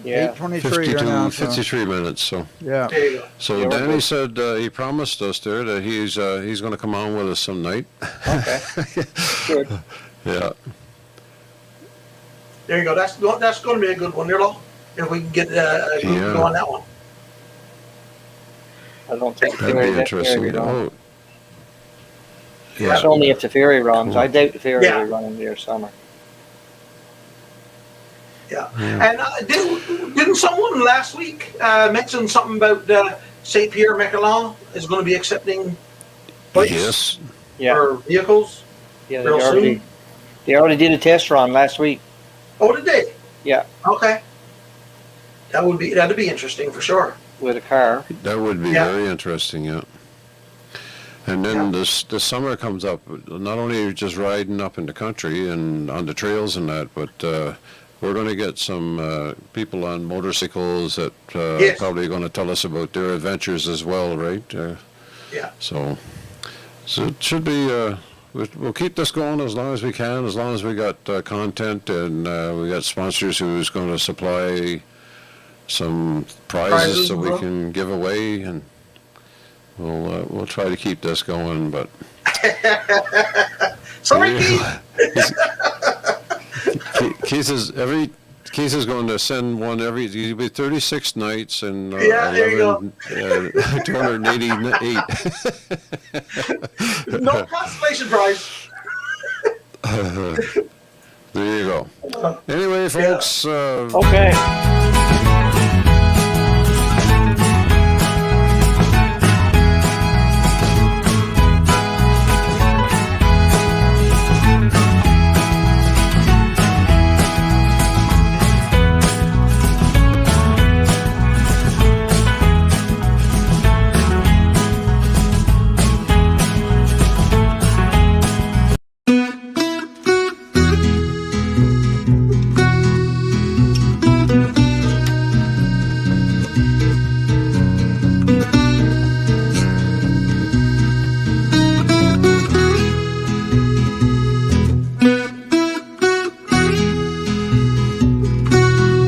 Yeah.
8:23 here now. So,
53 minutes. So
yeah.
There you go.
so
Yeah, we're
Danny
good.
said he promised us there that he's going to come on with us some night.
Okay. Good.
Yeah.
There you go. That's going to be a good one, Nirlo. If we can get a group
Yeah.
to go on that one.
I don't think the
That'd
ferry,
be
that
interesting.
ferry runs.
Oh.
Yeah.
It's only if the ferry runs. I doubt the ferry
Yeah.
will run in there summer.
Yeah.
Yeah.
And didn't someone last week mention something about St. Pierre Miquelon is going to be accepting bikes
Yes.
Yeah.
or vehicles?
Yeah.
real soon?
They already did a test run last week.
Oh, did they?
Yeah.
Okay. That'd be interesting for sure.
With a car.
That would be
Yeah.
very interesting. Yeah. And then this summer comes up. Not only are you just riding up in the country and on the trails and that, but we're going to get some people on motorcycles that
Yes.
probably going to tell us about their adventures as well, right?
Yeah.
So it should be. We'll keep this going as long as we can, as long as we got content and we got sponsors who's going to supply some prizes so we
uh-huh.
can give away, and we'll try to keep this going. But
Sorry,
Yeah.
Keith.
Keith is going to send one every. It'll be 36 nights and
Yeah, there you go.
288.
No consolation prize.
There you go. Anyway, folks.
Okay.